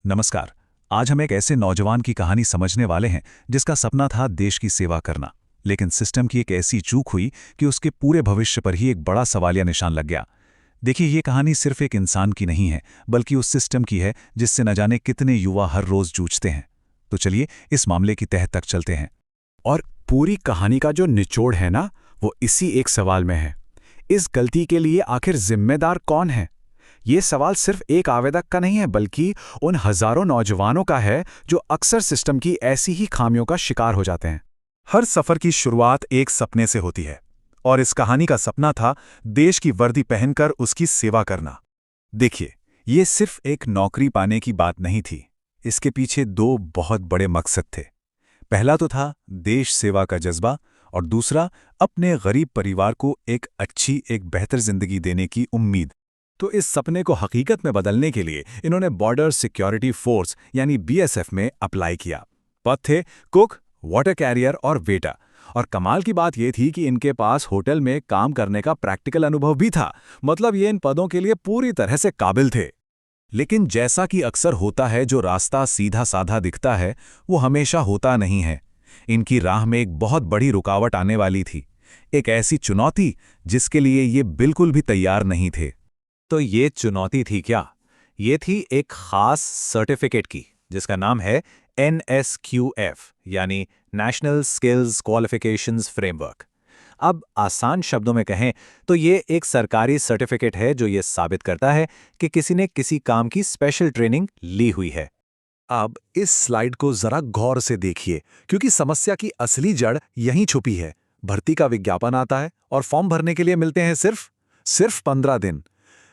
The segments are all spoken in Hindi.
नमस्कार। आज हम एक ऐसे नौजवान की कहानी समझने वाले हैं जिसका सपना था देश की सेवा करना, लेकिन सिस्टम की एक ऐसी चूक हुई कि उसके पूरे भविष्य पर ही एक बड़ा सवालिया निशान लग गया। देखिए, ये कहानी सिर्फ एक इंसान की नहीं है, बल्कि उस सिस्टम की है जिससे न जाने कितने युवा हर रोज जूझते हैं। तो चलिए इस मामले की तह तक चलते हैं। और पूरी कहानी का जो निचोड़ है ना, वो इसी एक सवाल में है। इस गलती के लिए आखिर जिम्मेदार कौन है? ये सवाल सिर्फ एक आवेदक का नहीं है, बल्कि उन हजारों नौजवानों का है जो अक्सर सिस्टम की ऐसी ही खामियों का शिकार हो जाते हैं। हर सफर की शुरुआत एक सपने से होती है, और इस कहानी का सपना था देश की वर्दी पहनकर उसकी सेवा करना। देखिए, ये सिर्फ एक नौकरी पाने की बात नहीं थी। इसके पीछे दो बहुत बड़े मकसद थे। पहला तो था देश सेवा का जज्बा, और दूसरा अपने गरीब परिवार को एक बेहतर जिंदगी देने की उम्मीद। तो इस सपने को हकीकत में बदलने के लिए इन्होंने बॉर्डर सिक्योरिटी फोर्स यानी बीएसएफ में अप्लाई किया। पद थे कुक, वाटर कैरियर और वेटर। और कमाल की बात यह थी कि इनके पास होटल में काम करने का प्रैक्टिकल अनुभव भी था। मतलब ये इन पदों के लिए पूरी तरह से काबिल थे। लेकिन जैसा कि अक्सर होता है, जो रास्ता सीधा साधा दिखता है वो हमेशा होता नहीं है। इनकी राह में एक बहुत बड़ी रुकावट आने वाली थी, एक ऐसी चुनौती जिसके लिए ये बिल्कुल भी तैयार नहीं थे। तो ये चुनौती थी क्या? ये थी एक खास सर्टिफिकेट की, जिसका नाम है NSQF यानी नेशनल स्किल्स क्वालिफिकेशंस फ्रेमवर्क। अब आसान शब्दों में कहें तो ये एक सरकारी सर्टिफिकेट है जो ये साबित करता है कि किसी ने किसी काम की स्पेशल ट्रेनिंग ली हुई है। अब इस स्लाइड को जरा गौर से देखिए, क्योंकि समस्या की असली जड़ यहीं छुपी है। भर्ती का विज्ञापन आता है और फॉर्म भरने के लिए मिलते हैं सिर्फ 15 दिन।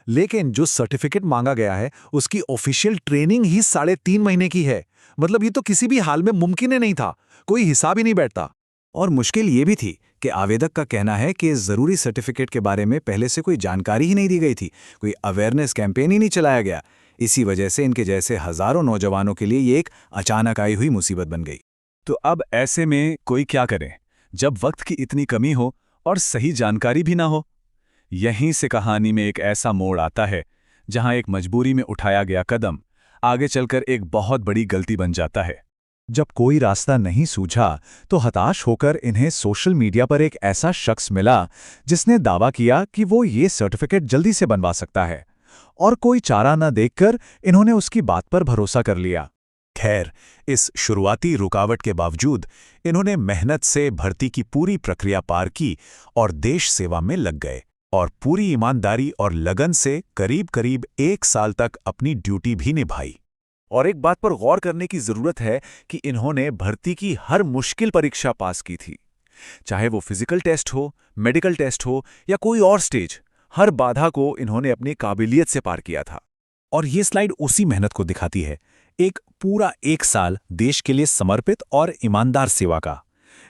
लेकिन जो सर्टिफिकेट मांगा गया है उसकी ऑफिशियल ट्रेनिंग ही 3.5 महीने की है। मतलब ये तो किसी भी हाल में मुमकिन ही नहीं था, कोई हिसाब ही नहीं बैठता। और मुश्किल ये भी थी कि आवेदक का कहना है कि इस जरूरी सर्टिफिकेट के बारे में पहले से कोई जानकारी ही नहीं दी गई थी, कोई अवेयरनेस कैंपेन ही नहीं चलाया गया। इसी वजह से इनके जैसे हजारों नौजवानों के लिए ये एक अचानक आई हुई मुसीबत बन गई। तो अब ऐसे में कोई क्या करे, जब वक्त की इतनी कमी हो और सही जानकारी भी ना हो? यहीं से कहानी में एक ऐसा मोड़ आता है जहां एक मजबूरी में उठाया गया कदम आगे चलकर एक बहुत बड़ी गलती बन जाता है। जब कोई रास्ता नहीं सूझा तो हताश होकर इन्हें सोशल मीडिया पर एक ऐसा शख्स मिला जिसने दावा किया कि वो ये सर्टिफिकेट जल्दी से बनवा सकता है, और कोई चारा न देखकर इन्होंने उसकी बात पर भरोसा कर लिया। खैर, इस शुरुआती रुकावट के बावजूद इन्होंने मेहनत से भर्ती की पूरी प्रक्रिया पार की और देश सेवा में लग गए, और पूरी ईमानदारी और लगन से करीब करीब 1 साल तक अपनी ड्यूटी भी निभाई। और एक बात पर गौर करने की जरूरत है कि इन्होंने भर्ती की हर मुश्किल परीक्षा पास की थी। चाहे वो फिजिकल टेस्ट हो, मेडिकल टेस्ट हो या कोई और स्टेज, हर बाधा को इन्होंने अपनी काबिलियत से पार किया था। और ये स्लाइड उसी मेहनत को दिखाती है, एक पूरा 1 साल देश के लिए समर्पित और ईमानदार सेवा का।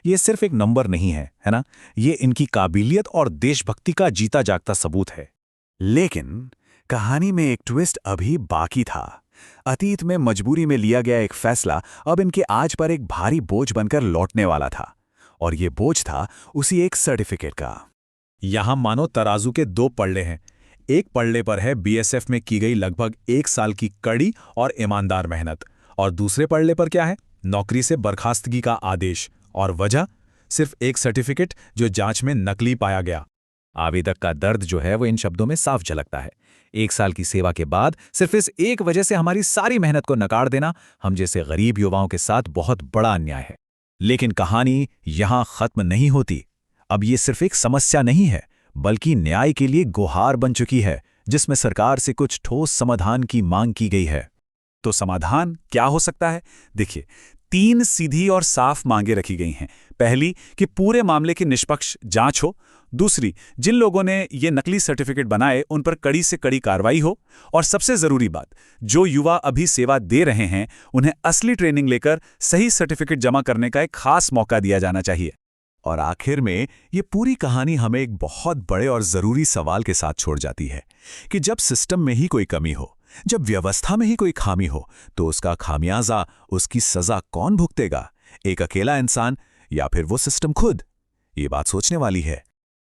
ये सिर्फ एक नंबर नहीं है ना? ये इनकी काबिलियत और देशभक्ति का जीता जागता सबूत है। लेकिन कहानी में एक ट्विस्ट अभी बाकी था। अतीत में मजबूरी में लिया गया एक फैसला अब इनके आज पर एक भारी बोझ बनकर लौटने वाला था, और ये बोझ था उसी एक सर्टिफिकेट का। यहां मानो तराजू के 2 पल्ले हैं। एक पल्ले पर है बीएसएफ में की गई लगभग 1 साल की कड़ी और ईमानदार मेहनत, और दूसरे पल्ले पर क्या है? नौकरी से बर्खास्तगी का आदेश। और वजह सिर्फ एक सर्टिफिकेट जो जांच में नकली पाया गया। आवेदक का दर्द जो है वो इन शब्दों में साफ झलकता है। 1 साल की सेवा के बाद सिर्फ इस एक वजह से हमारी सारी मेहनत को नकार देना हम जैसे गरीब युवाओं के साथ बहुत बड़ा अन्याय है। लेकिन कहानी यहां खत्म नहीं होती। अब ये सिर्फ एक समस्या नहीं है, बल्कि न्याय के लिए गुहार बन चुकी है, जिसमें सरकार से कुछ ठोस समाधान की मांग की गई है। तो समाधान क्या हो सकता है? देखिए, 3 सीधी और साफ मांगे रखी गई हैं। पहली, कि पूरे मामले की निष्पक्ष जांच हो। दूसरी, जिन लोगों ने ये नकली सर्टिफिकेट बनाए उन पर कड़ी से कड़ी कार्रवाई हो। और सबसे जरूरी बात, जो युवा अभी सेवा दे रहे हैं उन्हें असली ट्रेनिंग लेकर सही सर्टिफिकेट जमा करने का एक खास मौका दिया जाना चाहिए। और आखिर में ये पूरी कहानी हमें एक बहुत बड़े और जरूरी सवाल के साथ छोड़ जाती है कि जब सिस्टम में ही कोई कमी हो, जब व्यवस्था में ही कोई खामी हो, तो उसका खामियाजा, उसकी सजा कौन भुगतेगा? एक अकेला इंसान या फिर वो सिस्टम खुद? ये बात सोचने वाली है।